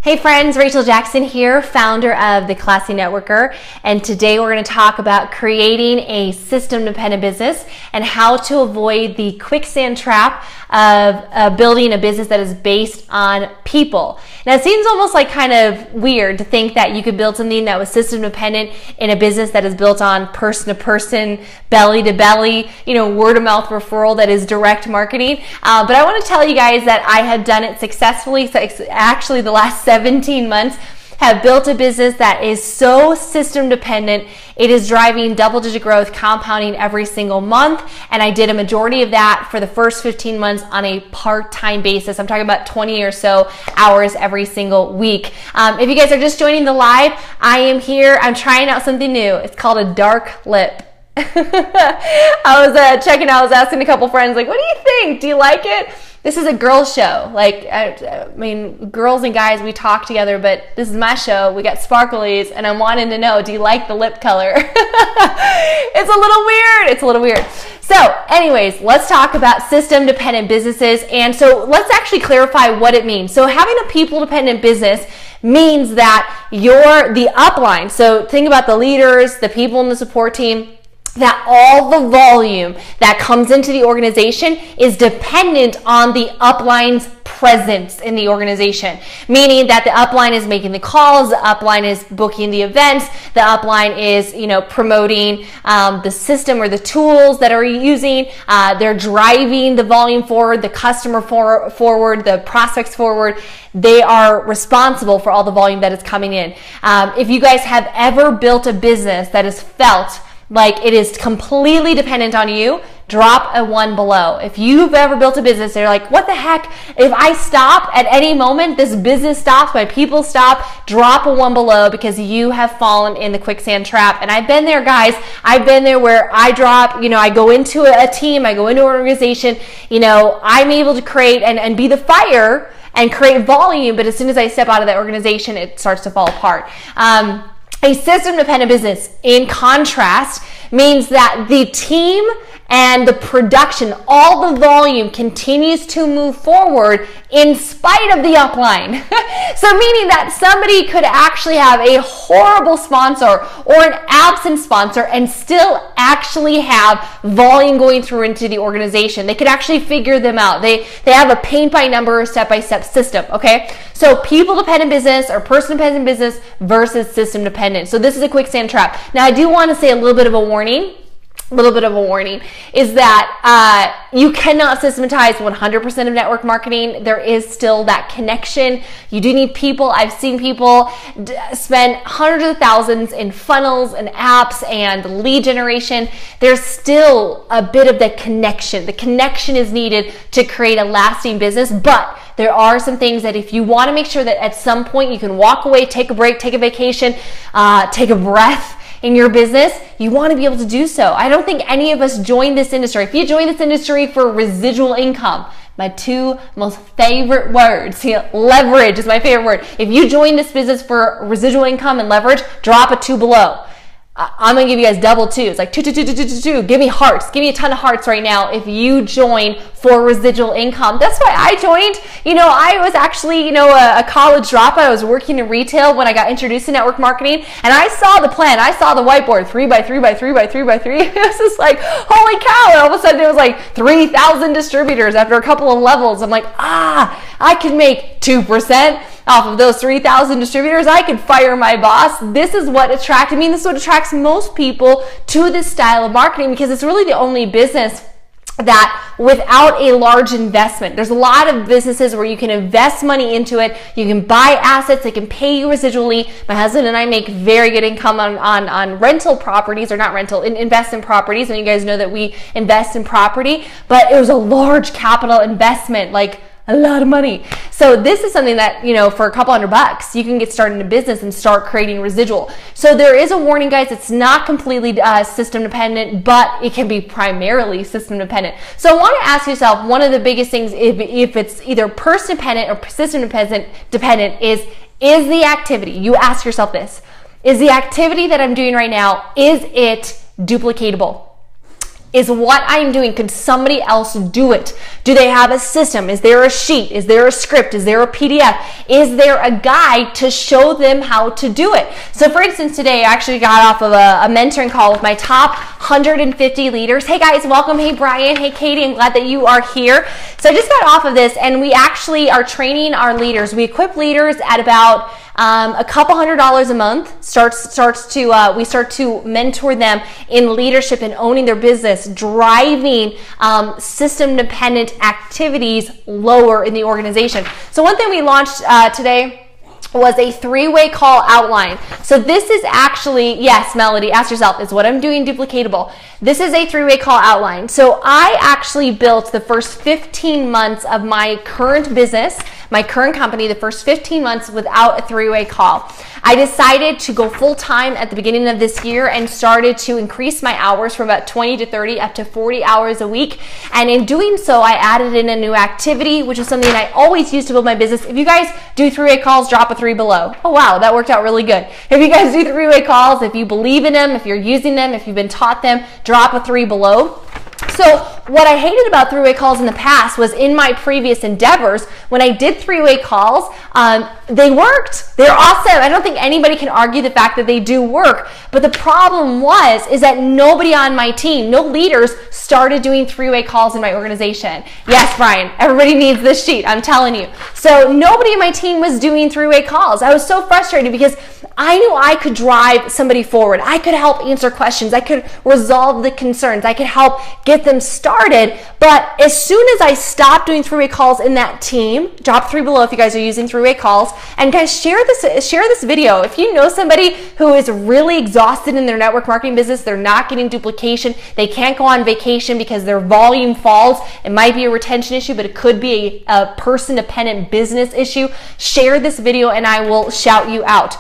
Hey friends, Rachel Jackson here, founder of The Classy Networker, and today we're going to talk about creating a system-dependent business and how to avoid the quicksand trap of building a business that is based on people. Now it seems almost like kind of weird to think that you could build something that was system-dependent in a business that is built on person-to-person, belly-to-belly, word-of-mouth referral that is direct marketing. But I want to tell you guys that I have done it successfully. So actually the last 17 months have built a business that is so system dependent. It is driving double-digit growth, compounding every single month. And I did a majority of that for the first 15 months on a part-time basis. I'm talking about 20 or so hours every single week. If you guys are just joining the live, I am here. I'm trying out something new. It's called a dark lip. I was checking out, I was asking a couple friends, like, what do you think? Do you like it? This is a girls show. Like, I mean, girls and guys, we talk together, but this is my show. We got sparklies, and I'm wanting to know, do you like the lip color? It's a little weird. It's a little weird. So anyways, let's talk about system-dependent businesses. And so let's actually clarify what it means. So having a people-dependent business means that you're the upline. So think about the leaders, the people in the support team, that all the volume that comes into the organization is dependent on the upline's presence in the organization, meaning that the upline is making the calls, the upline is booking the events, the upline is promoting the system or the tools that are using, they're driving the volume forward, the customer forward, the prospects forward. They are responsible for all the volume that is coming in. If you guys have ever built a business that is felt like it is completely dependent on you, drop a 1 below. If you've ever built a business, they're like, what the heck? If I stop at any moment, this business stops, my people stop, drop a 1 below because you have fallen in the quicksand trap. And I've been there, guys. I've been there where I drop, I go into a team, I go into an organization, I'm able to create and be the fire and create volume, but as soon as I step out of that organization, it starts to fall apart. A system-dependent business, in contrast, means that the team and the production, all the volume continues to move forward in spite of the upline. So meaning that somebody could actually have a horrible sponsor or an absent sponsor and still actually have volume going through into the organization. They could actually figure them out. They have a paint by number or step-by-step system, okay? So people-dependent business or person-dependent business versus system-dependent. So this is a quicksand trap. Now I do want to say a little bit of a warning is that you cannot systematize 100% of network marketing. There is still that connection. You do need people. I've seen people spend hundreds of thousands in funnels and apps and lead generation. There's still a bit of the connection. The connection is needed to create a lasting business, but there are some things that if you want to make sure that at some point you can walk away, take a break, take a vacation, take a breath in your business, you want to be able to do so. I don't think any of us join this industry. If you join this industry for residual income, my two most favorite words, leverage is my favorite word. If you join this business for residual income and leverage, drop a 2 below. I'm going to give you guys double 2. It's like 2. Give me hearts. Give me a ton of hearts right now if you join for residual income. That's why I joined. I was actually, a college dropout. I was working in retail when I got introduced to network marketing, and I saw the plan. I saw the whiteboard, 3 by 3 by 3 by 3 by 3. It was just like, holy cow. And all of a sudden it was like 3,000 distributors after a couple of levels. I'm like, I can make 2% off of those 3,000 distributors. I could fire my boss. This is what attracted me. This is what attracts most people to this style of marketing because it's really the only business that without a large investment. There's a lot of businesses where you can invest money into it. You can buy assets. They can pay you residually. My husband and I make very good income on rental properties, or not rental, invest in properties. And you guys know that we invest in property, but it was a large capital investment, like a lot of money. So this is something that, for a couple $100, you can get started in a business and start creating residual. So there is a warning, guys. It's not completely system dependent, but it can be primarily system dependent. So I want to ask yourself, one of the biggest things, if it's either person dependent or system dependent is the activity. You ask yourself this: is the activity that I'm doing right now, is it duplicatable? Is what I'm doing, could somebody else do it? Do they have a system? Is there a sheet? Is there a script? Is there a PDF? Is there a guide to show them how to do it? So for instance, today I actually got off of a mentoring call with my top 150 leaders. Hey guys, welcome. Hey Brian. Hey Katie, I'm glad that you are here. So I just got off of this, and we actually are training our leaders. We equip leaders at about a couple $100 a month. We start to mentor them in leadership and owning their business, driving system dependent activities lower in the organization. So one thing we launched today was a 3-way call outline. So this is actually, yes, Melody, ask yourself, is what I'm doing duplicatable? This is a 3-way call outline. So I actually built the first 15 months of my current business, my current company, the first 15 months without a 3-way call. I decided to go full-time at the beginning of this year and started to increase my hours from about 20 to 30 up to 40 hours a week. And in doing so, I added in a new activity, which is something I always use to build my business. If you guys do 3-way calls, drop a 3 below. Oh wow, that worked out really good. If you guys do 3-way calls, if you believe in them, if you're using them, if you've been taught them, drop a 3 below. So what I hated about 3-way calls in the past was in my previous endeavors, when I did 3-way calls, they worked. They're awesome. I don't think anybody can argue the fact that they do work. But the problem is that nobody on my team, no leaders, started doing 3-way calls in my organization. Yes, Brian, everybody needs this sheet, I'm telling you. So nobody in my team was doing 3-way calls. I was so frustrated because I knew I could drive somebody forward. I could help answer questions. I could resolve the concerns. I could help get them started. But as soon as I stopped doing 3-way calls in that team, drop 3 below if you guys are using 3-way calls, and guys, share this video. If you know somebody who is really exhausted in their network marketing business, they're not getting duplication, they can't go on vacation because their volume falls, it might be a retention issue, but it could be a person-dependent business issue, share this video and I will shout you out.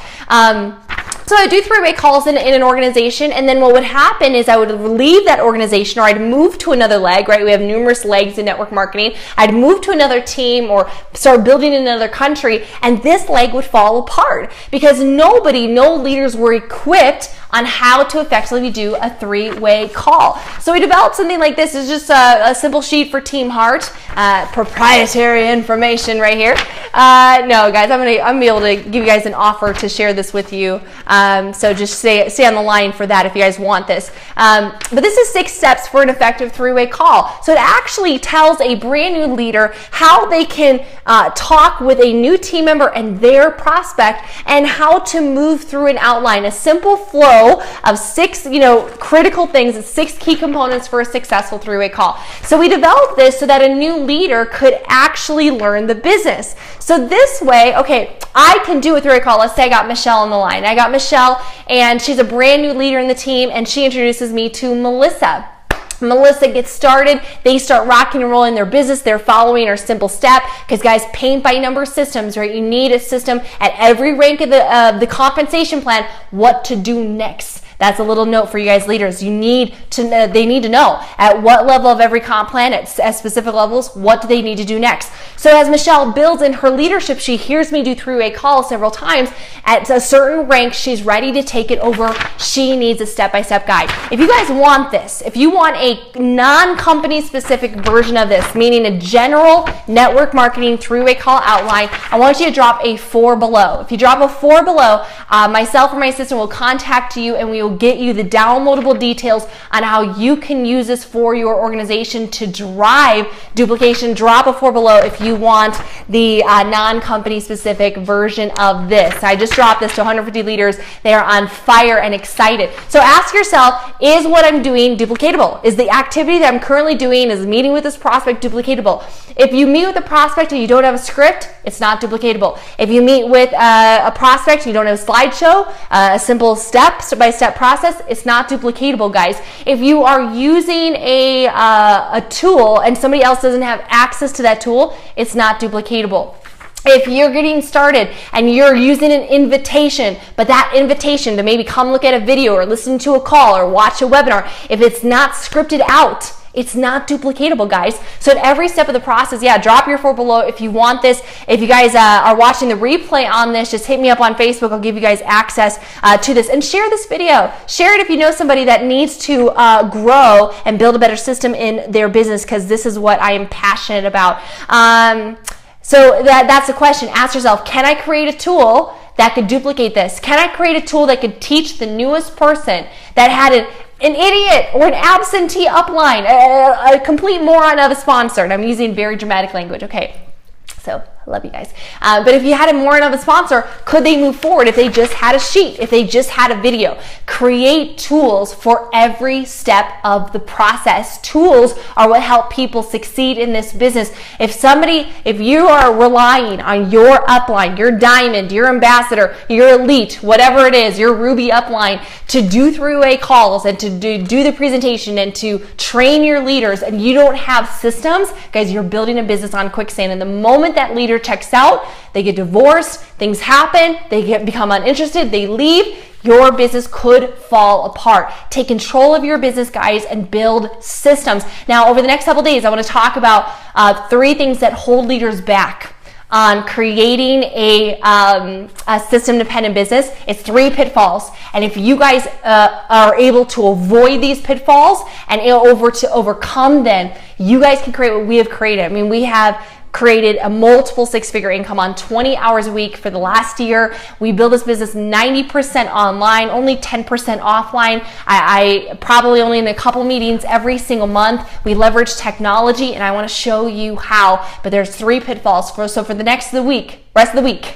So I do 3-way calls in an organization, and then what would happen is I would leave that organization, or I'd move to another leg, right? We have numerous legs in network marketing. I'd move to another team or start building in another country, and this leg would fall apart because no leaders were equipped on how to effectively do a 3-way call. So we developed something like this. It's just a simple sheet for Team Heart, proprietary information right here. No, guys, I'm gonna be able to give you guys an offer to share this with you. So just stay on the line for that if you guys want this. But this is 6 steps for an effective 3-way call. So it actually tells a brand new leader how they can talk with a new team member and their prospect, and how to move through an outline, a simple flow of 6, critical things, 6 key components for a successful 3-way call. So we developed this so that a new leader could actually learn the business. So this way, okay, I can do a 3-way call. Let's say I got Michelle on the line. I got Michelle, and she's a brand new leader in the team, and she introduces me to Melissa. Melissa gets started, they start rocking and rolling their business, they're following our simple step, because guys, paint by number systems, right? You need a system at every rank of the compensation plan, what to do next. That's a little note for you guys leaders. They need to know at what level of every comp plan, at specific levels, what do they need to do next. So as Michelle builds in her leadership, she hears me do 3-way calls several times. At a certain rank, she's ready to take it over. She needs a step-by-step guide. If you guys want this, if you want a non-company specific version of this, meaning a general network marketing 3-way call outline, I want you to drop a 4 below. If you drop a 4 below, myself or my assistant will contact you, and we will get you the downloadable details on how you can use this for your organization to drive duplication. Drop a 4 below if you want the non-company specific version of this. I just dropped this to 150 leaders. They are on fire and excited. So ask yourself, is what I'm doing duplicatable? Is the activity that I'm currently doing, is meeting with this prospect, duplicatable? If you meet with a prospect and you don't have a script, it's not duplicatable. If you meet with a prospect and you don't have a slideshow, a simple step-by-step process, it's not duplicatable, guys. If you are using a tool and somebody else doesn't have access to that tool, it's not duplicatable. If you're getting started and you're using an invitation, but that invitation to maybe come look at a video or listen to a call or watch a webinar, if it's not scripted out, It's not duplicatable, guys. So at every step of the process, yeah, drop your 4 below if you want this. If you guys are watching the replay on this, just hit me up on Facebook. I'll give you guys access to this, and share this video. Share it if you know somebody that needs to grow and build a better system in their business, because this is what I am passionate about. So that's the question. Ask yourself, can I create a tool that could duplicate this? Can I create a tool that could teach the newest person that had an idiot or an absentee upline, a complete moron of a sponsor? And I'm using very dramatic language, okay? So I love you guys. But if you had a moron of a sponsor, could they move forward if they just had a sheet, if they just had a video? Create tools for every step of the process. Tools are what help people succeed in this business. If you are relying on your upline, your diamond, your ambassador, your elite, whatever it is, your ruby upline, to do 3-way calls and to do the presentation and to train your leaders, and you don't have systems, guys, you're building a business on quicksand. And the moment that leader checks out, they get divorced, things happen, they become uninterested, they leave, your business could fall apart. Take control of your business, guys, and build systems. Now, over the next couple days, I want to talk about 3 things that hold leaders back on creating a system-dependent business. It's 3 pitfalls. And if you guys are able to avoid these pitfalls and to overcome them, you guys can create what we have created. I mean, we have created a multiple 6-figure income on 20 hours a week for the last year. We build this business 90% online, only 10% offline. I probably only in a couple meetings every single month. We leverage technology, and I want to show you how. But there's 3 pitfalls. So for the rest of the week,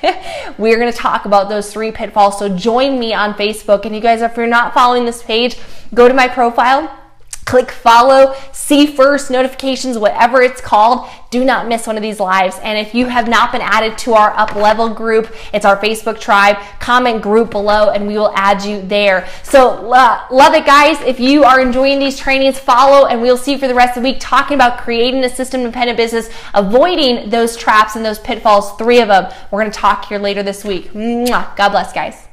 we're going to talk about those 3 pitfalls. So join me on Facebook. And you guys, if you're not following this page, go to my profile, click follow, see first, notifications, whatever it's called. Do not miss one of these lives. And if you have not been added to our Up Level group, it's our Facebook tribe, comment group below and we will add you there. So love it, guys. If you are enjoying these trainings, follow, and we'll see you for the rest of the week talking about creating a system-dependent business, avoiding those traps and those pitfalls, 3 of them. We're going to talk here later this week. Mwah. God bless, guys.